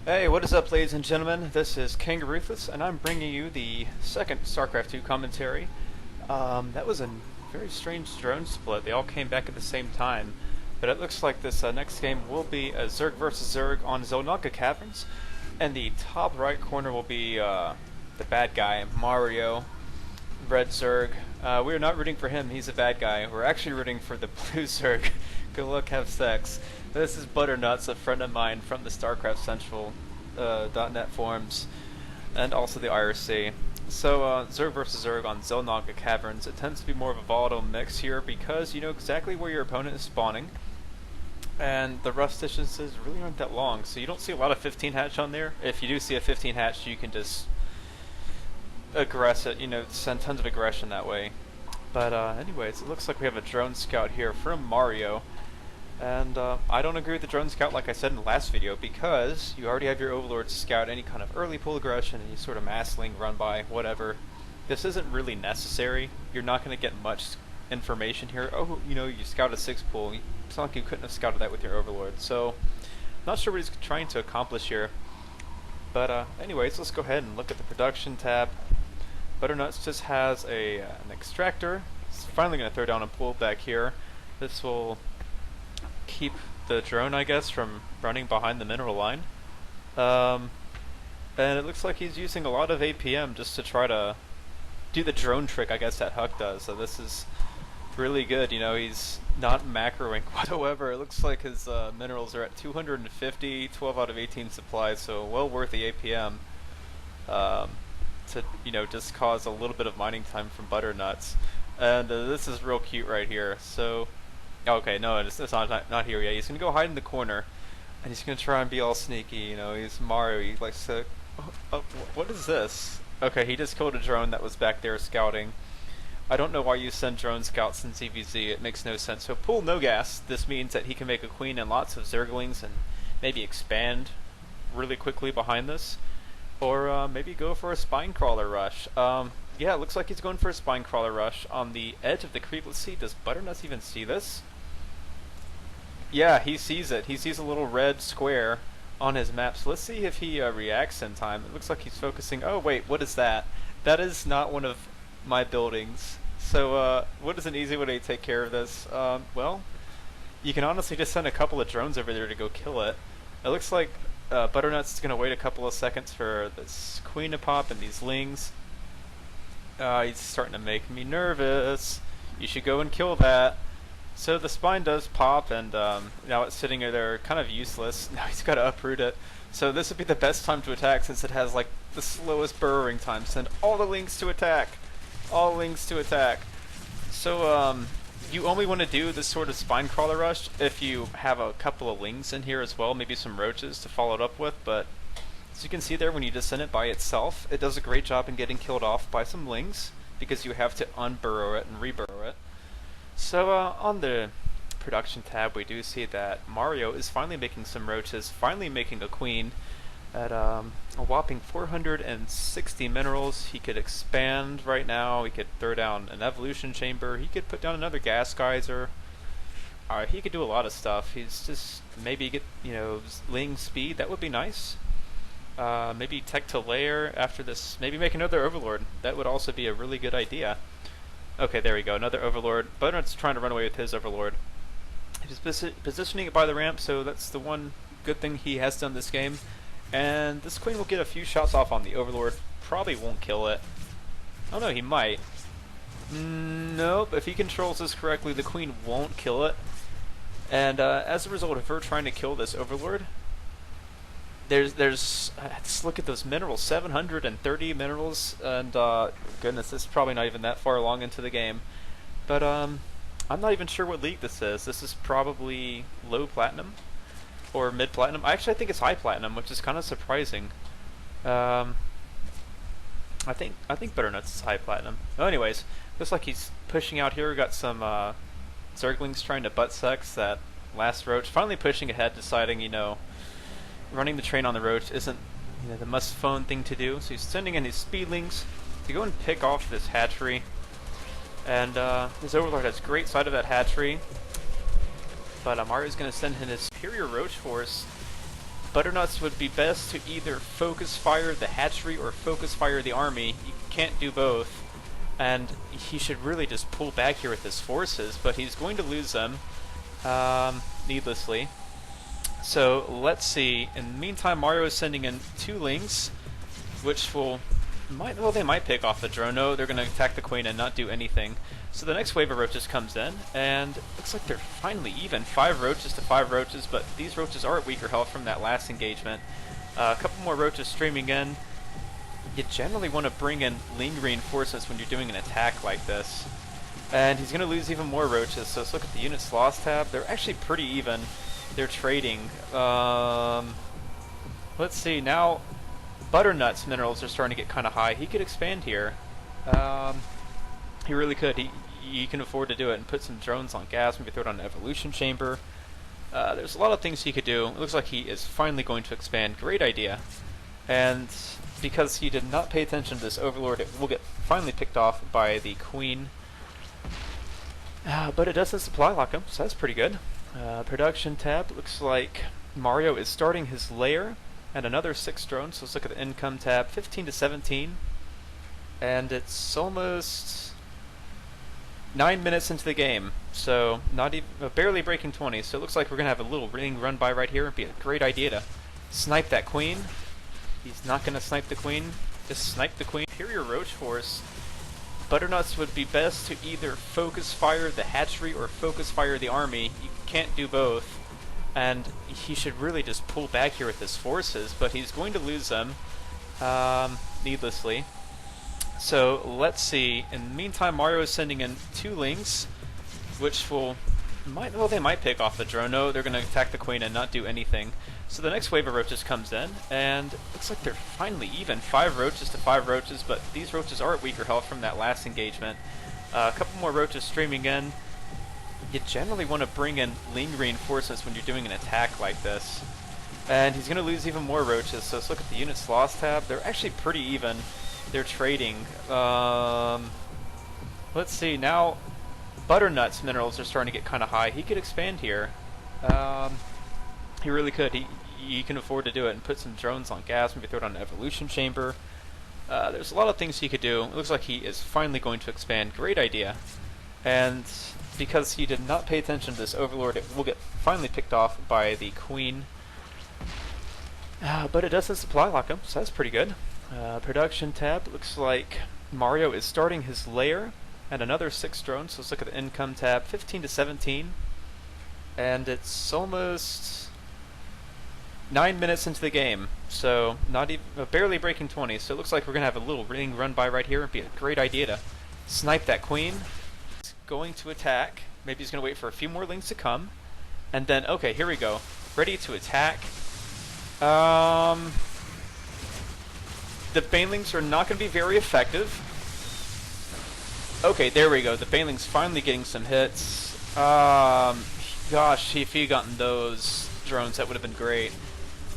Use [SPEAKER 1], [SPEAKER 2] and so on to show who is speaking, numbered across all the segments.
[SPEAKER 1] Hey, what is up, ladies and gentlemen? This is King Ruthless, and I'm bringing you the second StarCraft 2 commentary. That was a very strange drone split. They all came back at the same time. But it looks like this next game will be a Zerg versus Zerg on Xel Naga Caverns. And the top right corner will be the bad guy, Mario, Red Zerg. We are not rooting for him, he's a bad guy. We're actually rooting for the blue Zerg. Good luck, have sex. This is Butterednuts, a friend of mine from the StarCraft Central .net forums, and also the IRC. So, Zerg vs. Zerg on Xel Naga Caverns. It tends to be more of a volatile mix here because you know exactly where your opponent is spawning, and the rust distances really aren't that long, so you don't see a lot of 15 hatch on there. If you do see a 15 hatch, you can just aggress it, you know, send tons of aggression that way. But anyways, it looks like we have a drone scout here from Mario. And I don't agree with the drone scout like I said in the last video, because you already have your overlord scout any kind of early pull aggression and you sort of mass Ling, run by, whatever. This isn't really necessary. You're not going to get much information here. Oh, you know, you scouted 6 pull. It's not like you couldn't have scouted that with your overlord. So, not sure what he's trying to accomplish here. But anyways, let's go ahead and look at the production tab. Butternuts just has an extractor. It's finally going to throw down a pull back here. This will keep the drone, I guess, from running behind the mineral line. And it looks like he's using a lot of APM just to try to do the drone trick, I guess, that Huck does. So this is really good. You know, he's not macroing whatsoever. It looks like his minerals are at 250, 12 out of 18 supplies, so well worth the APM to, you know, just cause a little bit of mining time from Butternuts. And this is real cute right here. So okay, no, it's not here yet. He's going to go hide in the corner, and he's going to try and be all sneaky, you know, he's Mario, he likes to... Oh, what is this? Okay, he just killed a drone that was back there scouting. I don't know why you send drone scouts in ZVZ, it makes no sense. So pull no gas, this means that he can make a queen and lots of Zerglings and maybe expand really quickly behind this. Or maybe go for a spine crawler rush. Yeah, it looks like he's going for a spine crawler rush on the edge of the creep. Let's see, does Butternuts even see this? Yeah, he sees it. He sees a little red square on his map. So let's see if he reacts in time. It looks like he's focusing. Oh wait, what is that? That is not one of my buildings. So what is an easy way to take care of this? Well, you can honestly just send a couple of drones over there to go kill it. It looks like Butternuts is going to wait a couple of seconds for this queen to pop and these Lings. He's starting to make me nervous. You should go and kill that. So the spine does pop, and now it's sitting there kind of useless. Now he's got to uproot it. So this would be the best time to attack, since it has like the slowest burrowing time. Send all the Lings to attack. All Lings to attack. So you only want to do this sort of spine crawler rush if you have a couple of Lings in here as well, maybe some Roaches to follow it up with, but as you can see there, when you just send it by itself, it does a great job in getting killed off by some Lings, because you have to unburrow it and reburrow it. So on the production tab, we do see that Mario is finally making some Roaches, finally making a queen at a whopping 460 minerals. He could expand right now, he could throw down an evolution chamber, he could put down another gas geyser. He could do a lot of stuff. He's just maybe get, you know, Ling speed, that would be nice. Maybe tech to layer after this, maybe make another overlord. That would also be a really good idea. Okay, there we go, another overlord. Butternut's trying to run away with his overlord. He's positioning it by the ramp, so that's the one good thing he has done this game. And this queen will get a few shots off on the overlord. Probably won't kill it. Oh no, he might. Nope, if he controls this correctly, the queen won't kill it. And as a result of her trying to kill this overlord, let's look at those minerals, 730 minerals, and goodness, this is probably not even that far along into the game. But I'm not even sure what league this is. This is probably low platinum or mid platinum. Actually, I think it's high platinum, which is kind of surprising. I think Butternuts is high platinum. Well, anyways, looks like he's pushing out here. We got some Zerglings trying to butt sex that last Roach. Finally pushing ahead, deciding, you know, running the train on the Roach isn't, you know, the must-phone thing to do. So he's sending in his speedlings to go and pick off this hatchery. And his overlord has great sight of that hatchery. But Mario's going to send in his superior Roach force. Butternuts would be best to either focus fire the hatchery or focus fire the army. You can't do both. And he should really just pull back here with his forces, but he's going to lose them needlessly. So let's see. In the meantime, Mario is sending in 2 Lings, which they might pick off the drone. No, they're going to attack the queen and not do anything. So the next wave of roaches comes in, and it looks like they're finally even. 5 roaches to 5 roaches, but these roaches are at weaker health from that last engagement. A couple more roaches streaming in. You generally want to bring in Ling reinforcements when you're doing an attack like this. And he's going to lose even more roaches, so let's look at the units lost tab. They're actually pretty even. They're trading. Let's see, now Butternuts minerals are starting to get kind of high. He could expand here. He really could. He can afford to do it and put some drones on gas, maybe throw it on an evolution chamber. There's a lot of things he could do. It looks like he is finally going to expand. Great idea. And because he did not pay attention to this overlord, it will get finally picked off by the queen. But it doesn't supply lock him, so that's pretty good. Production tab, looks like Mario is starting his lair and another 6 drones. So let's look at the income tab, 15 to 17. And it's almost 9 minutes into the game, so not even barely breaking 20. So it looks like we're gonna have a little ring run by right here. It'd be a great idea to snipe that queen. He's not gonna snipe the queen. Just snipe the queen. Imperial Roach Force. Butternuts would be best to either focus fire the hatchery or focus fire the army. You can't do both. And he should really just pull back here with his forces, but he's going to lose them needlessly. So let's see. In the meantime, Mario is sending in 2 Lings, which they might pick off the drone. No, they're going to attack the queen and not do anything. So the next wave of roaches comes in, and it looks like they're finally even. 5 roaches to 5 roaches, but these roaches are at weaker health from that last engagement. A couple more roaches streaming in. You generally want to bring in Ling reinforcements when you're doing an attack like this. And he's going to lose even more roaches, so let's look at the units lost tab. They're actually pretty even. They're trading. Let's see, now Butternuts minerals are starting to get kind of high. He could expand here. He really could. He can afford to do it and put some drones on gas, maybe throw it on an evolution chamber. There's a lot of things he could do. It looks like he is finally going to expand. Great idea. And because he did not pay attention to this overlord, it will get finally picked off by the queen. But it doesn't supply lock him, so that's pretty good. Production tab, looks like Mario is starting his lair and another 6 drones. So let's look at the income tab, 15 to 17. And it's almost 9 minutes into the game, so not even barely breaking 20. So it looks like we're gonna have a little ring run by right here. It'd be a great idea to snipe that queen. He's going to attack. Maybe he's gonna wait for a few more Lings to come, and then okay, here we go, ready to attack. The banelings are not gonna be very effective. Okay, there we go. The banelings finally getting some hits. Gosh, if he gotten those drones, that would have been great.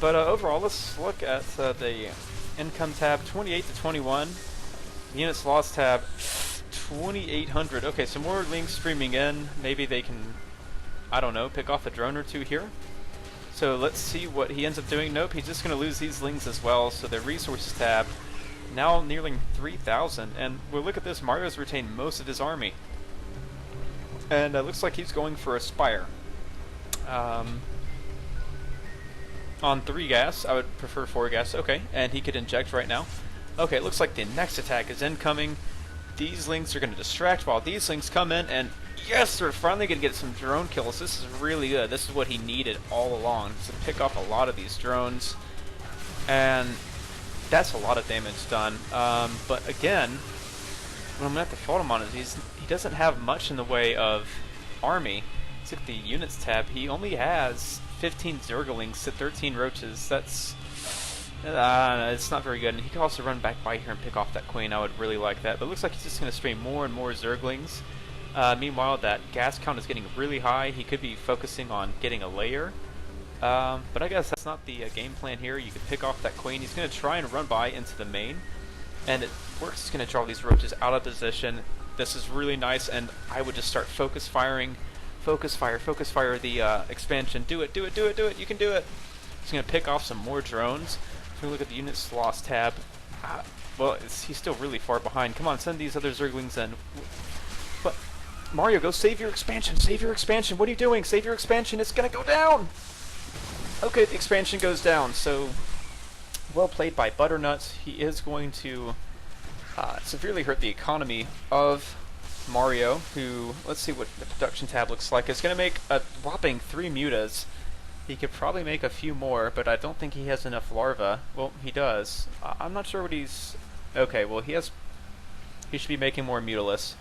[SPEAKER 1] But overall, let's look at the income tab, 28 to 21. The units lost tab, 2,800. Okay, so more Lings streaming in. Maybe they can, I don't know, pick off a drone or 2 here. So let's see what he ends up doing. Nope, he's just going to lose these Lings as well. So the resources tab, now nearing 3,000. And we'll look at this. Mario's retained most of his army. And it looks like he's going for a Spire. On 3 gas, I would prefer 4 gas. Okay, and he could inject right now. Okay, it looks like the next attack is incoming. These Lings are going to distract while these Lings come in, and yes, they're finally going to get some drone kills. This is really good. This is what he needed all along, to pick off a lot of these drones. And that's a lot of damage done. But again, what I'm going to have to fault him on is he doesn't have much in the way of army. Let's look at the units tab. He only has 15 Zerglings to 13 Roaches. That's it's not very good. And he could also run back by here and pick off that queen. I would really like that. But it looks like he's just going to stream more and more Zerglings. Meanwhile, that gas count is getting really high. He could be focusing on getting a layer. But I guess that's not the game plan here. You could pick off that queen. He's going to try and run by into the main. And it works. He's going to draw these Roaches out of position. This is really nice. And I would just start focus firing. Focus fire the expansion. Do it, do it, do it, do it. You can do it. He's going to pick off some more drones. If we look at the units lost tab, well, he's still really far behind. Come on, send these other Zerglings in. But Mario, go save your expansion! Save your expansion! What are you doing? Save your expansion! It's going to go down! Okay, the expansion goes down, so well played by Butternuts. He is going to severely hurt the economy of Mario, who, let's see what the production tab looks like. It's going to make a whopping 3 Mutas. He could probably make a few more, but I don't think he has enough larvae. Well, he does. I'm not sure what he's... Okay, well, he should be making more Mutalists.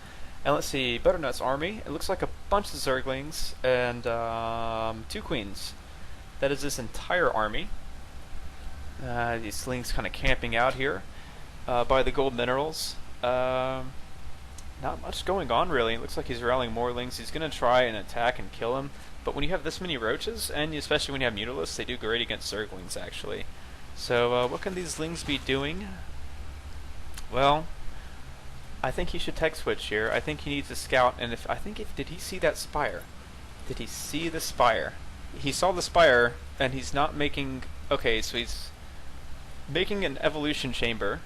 [SPEAKER 1] And let's see, Butternut's army. It looks like a bunch of Zerglings and 2 Queens. That is this entire army. These Lings kind of camping out here by the gold minerals. Not much going on, really. It looks like he's rallying more Lings. He's going to try and attack and kill him. But when you have this many Roaches, and especially when you have Mutalists, they do great against Zerglings, actually. So, what can these Lings be doing? Well, I think he should tech switch here. I think he needs a scout, and did he see that spire? Did he see the spire? He saw the spire, and he's not making... Okay, so he's making an evolution chamber,